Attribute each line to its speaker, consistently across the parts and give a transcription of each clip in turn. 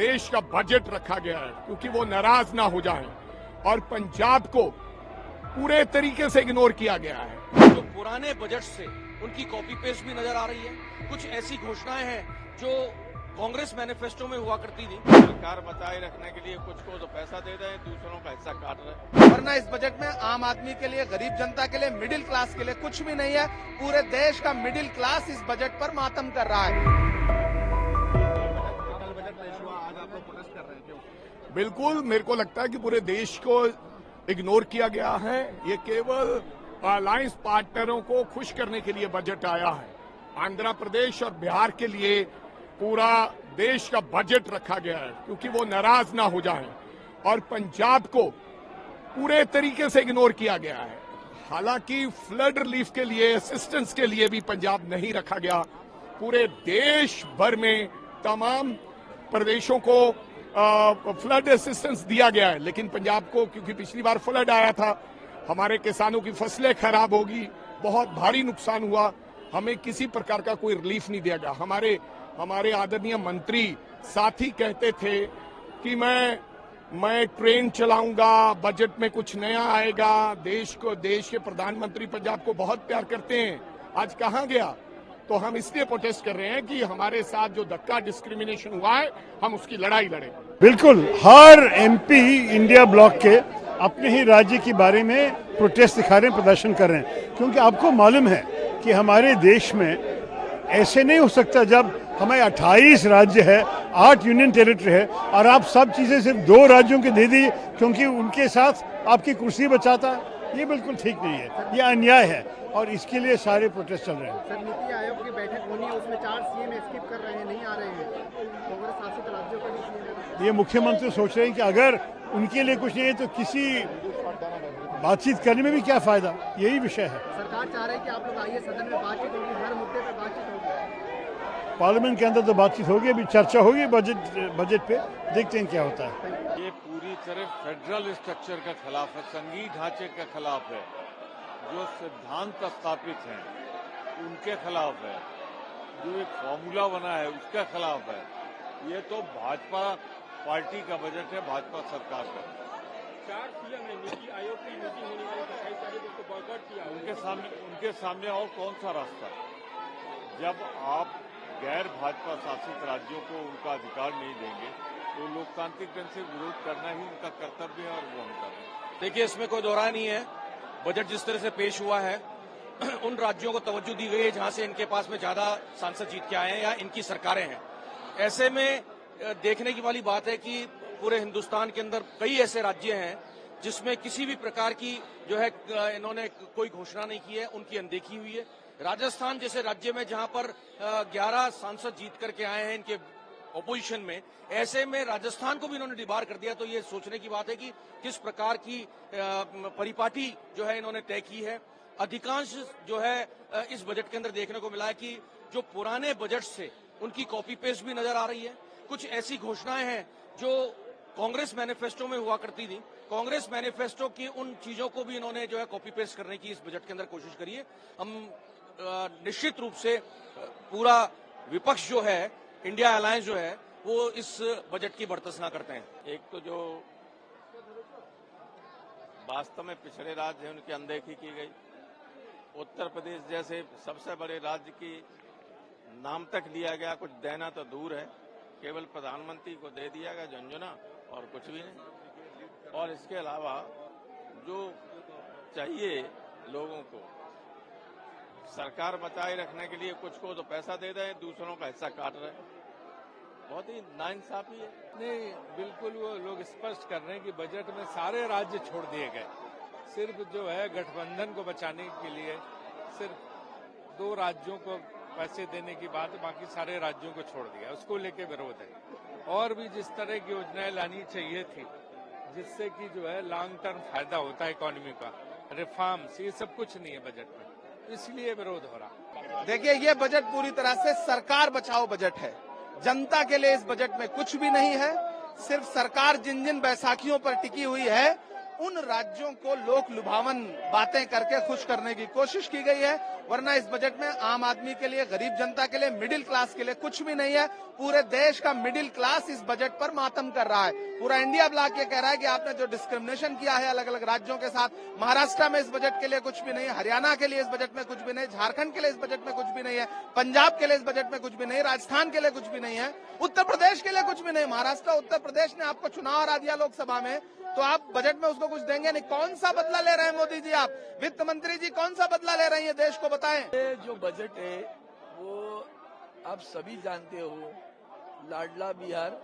Speaker 1: देश का बजट रखा गया है क्योंकि वो नाराज ना हो जाएं और पंजाब को पूरे तरीके से इग्नोर किया गया है।
Speaker 2: जो पुराने बजट से उनकी कॉपी पेस्ट भी नजर आ रही है। कुछ ऐसी घोषणाएं हैं जो कांग्रेस मैनिफेस्टो में हुआ करती थी।
Speaker 3: सरकार बचाए रखने के लिए कुछ को तो पैसा दे रहे हैं, दूसरों का हिस्सा काट रहे हैं।
Speaker 4: वरना इस बजट में आम आदमी के लिए, गरीब जनता के लिए, मिडिल क्लास के लिए कुछ भी नहीं है। पूरे देश का मिडिल क्लास इस बजट पर मातम कर रहा है।
Speaker 1: बिल्कुल, मेरे को लगता है कि पूरे देश को इग्नोर किया गया है। ये केवल अलायंस पार्टनरों को खुश करने के लिए बजट आया है। आंध्र प्रदेश और बिहार के लिए पूरा देश का बजट रखा गया है क्योंकि वो नाराज ना हो जाएं और पंजाब को पूरे तरीके से इग्नोर किया गया है। हालांकि फ्लड रिलीफ के लिए, असिस्टेंस के लिए भी पंजाब नहीं रखा गया। पूरे देश भर में तमाम प्रदेशों को फ्लड असिस्टेंस दिया गया है, लेकिन पंजाब को क्योंकि पिछली बार फ्लड आया था, हमारे किसानों की फसलें खराब होगी, बहुत भारी नुकसान हुआ, हमें किसी प्रकार का कोई रिलीफ नहीं दिया गया। हमारे आदरणीय मंत्री साथ ही कहते थे कि मैं ट्रेन चलाऊंगा, बजट में कुछ नया आएगा। देश के प्रधानमंत्री पंजाब को बहुत प्यार करते हैं, आज कहां गया? तो हम इसलिए प्रोटेस्ट कर रहे हैं कि हमारे साथ जो धक्का डिस्क्रिमिनेशन हुआ है, हम उसकी लड़ाई लड़ें।
Speaker 5: बिल्कुल, हर एमपी इंडिया ब्लॉक के अपने ही राज्य के बारे में प्रोटेस्ट दिखा रहे हैं, प्रदर्शन कर रहे हैं, क्योंकि आपको मालूम है कि हमारे देश में ऐसे नहीं हो सकता जब हमें 28 राज्य है, 8 यूनियन टेरिटरी है और आप सब चीजें सिर्फ 2 राज्यों के दे दी क्योंकि उनके साथ आपकी कुर्सी बचाता है। ये बिल्कुल ठीक नहीं है, ये अन्याय है और इसके लिए सारे प्रोटेस्ट चल रहे हैं।
Speaker 6: सर, नीति आयोग की बैठक होनी है, उसमें 4 सीएम स्किप कर रहे हैं, नहीं आ रहे हैं। कांग्रेस शासित राज्यों का भी सीएम।
Speaker 5: ये मुख्यमंत्री सोच रहे हैं कि अगर उनके लिए कुछ नहीं है तो किसी बातचीत करने में भी क्या फायदा, यही विषय है।
Speaker 6: सरकार चाह रही है कि आप लोग आइए, सदन में बातचीत होगी, हर मुद्दे पे बातचीत होगी।
Speaker 5: पार्लियामेंट के अंदर तो बातचीत होगी, अभी चर्चा होगी बजट पे, देखते हैं क्या होता है।
Speaker 3: ये पूरी तरह फेडरल स्ट्रक्चर के खिलाफ है, संघीय ढांचे के खिलाफ है, जो सिद्धांत स्थापित हैं उनके खिलाफ है, जो एक फॉर्मूला बना है उसके खिलाफ है। ये तो भाजपा पार्टी का बजट है, भाजपा सरकार का।
Speaker 7: 4 सीएम है, नीति आयोग की मीटिंग होने वाली 27 तारीख को बॉयकॉट किया।
Speaker 3: उनके सामने और कौन सा रास्ता? जब आप गैर भाजपा शासित राज्यों को उनका अधिकार नहीं देंगे तो लोकतांत्रिक ढंग से विरोध करना ही उनका कर्तव्य है और वो हम कर रहे हैं।
Speaker 2: देखिए, इसमें कोई दो राय नहीं है। बजट जिस तरह से पेश हुआ है, उन राज्यों को तवज्जो दी गई है जहां से इनके पास में ज्यादा सांसद जीत के आए हैं या इनकी सरकारें हैं। ऐसे में देखने की वाली बात है कि पूरे हिंदुस्तान के अंदर कई ऐसे राज्य हैं जिसमें किसी भी प्रकार की जो है इन्होंने कोई घोषणा नहीं की है, उनकी अनदेखी हुई है। राजस्थान जैसे राज्य में जहां पर 11 सांसद जीत करके आए हैं इनके ओपोजिशन में, ऐसे में राजस्थान को भी इन्होंने डिबार कर दिया। तो ये सोचने की बात है कि किस प्रकार की परिपाटी जो है इन्होंने तय की है। अधिकांश जो है इस बजट के अंदर देखने को मिला है कि जो पुराने बजट से उनकी कॉपी पेस्ट भी नजर आ रही है। कुछ ऐसी घोषणाएं हैं जो कांग्रेस मैनिफेस्टो में हुआ करती थी। कांग्रेस मैनिफेस्टो की उन चीजों को भी इन्होंने जो है कॉपी पेस्ट करने की इस बजट के अंदर कोशिश करी है। हम निश्चित रूप से पूरा विपक्ष जो है, इंडिया अलायंस जो है, वो इस बजट की बरतसना करते हैं।
Speaker 3: एक तो जो वास्तव में पिछड़े राज्य हैं उनकी अनदेखी की गई। उत्तर प्रदेश जैसे सबसे बड़े राज्य की नाम तक लिया गया, कुछ देना तो दूर है, केवल प्रधानमंत्री को दे दिया गया झुंझुना और कुछ भी नहीं। और इसके अलावा जो चाहिए लोगों को, सरकार बचाए रखने के लिए कुछ को तो पैसा दे रहे हैं, दूसरों का हिस्सा काट रहे हैं। बहुत ही नाइंसाफी है।
Speaker 7: नहीं, बिल्कुल वो लोग स्पष्ट कर रहे हैं कि बजट में सारे राज्य छोड़ दिए गए। सिर्फ जो है गठबंधन को बचाने के लिए सिर्फ 2 राज्यों को पैसे देने की बात, बाकी सारे राज्यों को छोड़ दिया। उसको लेके विरोध है। और भी जिस तरह की योजनाएं लानी चाहिए थी जिससे कि जो है लॉन्ग टर्म फायदा होता है इकोनॉमी का, रिफॉर्म्स, ये सब कुछ नहीं है बजट में, इसलिए विरोध हो रहा।
Speaker 4: देखिए, ये बजट पूरी तरह से सरकार बचाओ बजट है। जनता के लिए इस बजट में कुछ भी नहीं है। सिर्फ सरकार जिन जिन बैसाखियों पर टिकी हुई है उन राज्यों को लोक लुभावन बातें करके खुश करने की कोशिश की गई है, वरना इस बजट में आम आदमी के लिए, गरीब जनता के लिए, मिडिल क्लास के लिए कुछ भी नहीं है। पूरे देश का मिडिल क्लास इस बजट पर मातम कर रहा है। पूरा इंडिया ब्लॉक ये कह रहा है कि आपने जो डिस्क्रिमिनेशन किया है अलग अलग राज्यों के साथ, महाराष्ट्र में इस बजट के लिए कुछ भी नहीं है, हरियाणा के लिए इस बजट में कुछ भी नहीं, झारखंड के लिए इस बजट में कुछ भी नहीं है, पंजाब के लिए इस बजट में कुछ भी नहीं, राजस्थान के लिए कुछ भी नहीं है, उत्तर प्रदेश के लिए कुछ भी नहीं। महाराष्ट्र, उत्तर प्रदेश ने आपको चुनाव हरा दिया लोकसभा में, तो आप बजट में उसको कुछ देंगे नहीं। कौन सा बदला ले रहे हैं मोदी जी? आप वित्त मंत्री जी कौन सा बदला ले रहे हैं, देश को बताएं।
Speaker 8: ये जो बजट है वो आप सभी जानते हो, लाडला बिहार,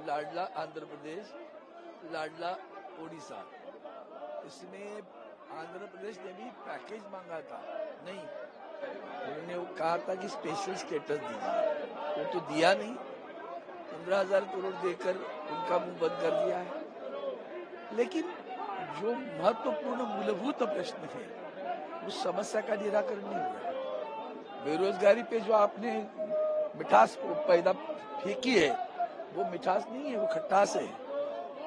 Speaker 8: लाडला आंध्र प्रदेश, लाडला उड़ीसा, इसमें आंध्र प्रदेश ने भी पैकेज मांगा था, नहीं, उन्होंने वो कहा था कि स्पेशल स्टेटस दीजिए, वो तो दिया नहीं। 15,000 करोड़ देकर उनका मुंह बंद कर दिया है। लेकिन जो महत्वपूर्ण मूलभूत प्रश्न थे उस समस्या का निराकरण नहीं हुआ। बेरोजगारी पे जो आपने मिठास पैदा फेंकी है, वो मिठास नहीं है, वो खट्टास है,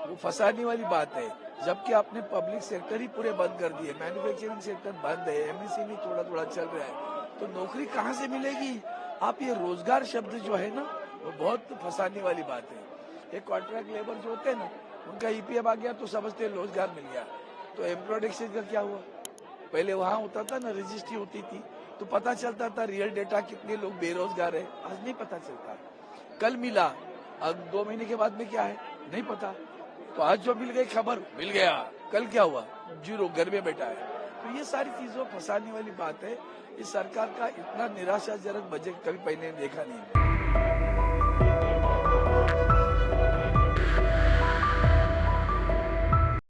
Speaker 8: वो फंसाने वाली बात है। जबकि आपने पब्लिक सेक्टर ही पूरे बंद कर दिए, मैन्युफैक्चरिंग सेक्टर बंद है, एमएसएमई थोड़ा थोड़ा चल रहा है, तो नौकरी कहाँ से मिलेगी? आप ये रोजगार शब्द जो है ना, वो बहुत फंसाने वाली बात है। ये कॉन्ट्रैक्ट लेबर जो होते हैं ना, उनका ईपीएफ आ गया तो समझते हैं रोजगार मिल गया। तो एम्प्लॉयड एक्सचेंज का क्या हुआ? पहले वहां होता था ना, रजिस्ट्री होती थी तो पता चलता था रियल डेटा कितने लोग बेरोजगार है। आज नहीं पता चलता। कल मिला, अब 2 महीने के बाद में क्या है नहीं पता। तो आज जो मिल गई खबर, मिल गया, कल क्या हुआ? जीरो, घर में बैठा है। तो ये सारी चीजों फंसाने वाली बात है। इस सरकार का इतना निराशाजनक बजट कभी पहले देखा नहीं।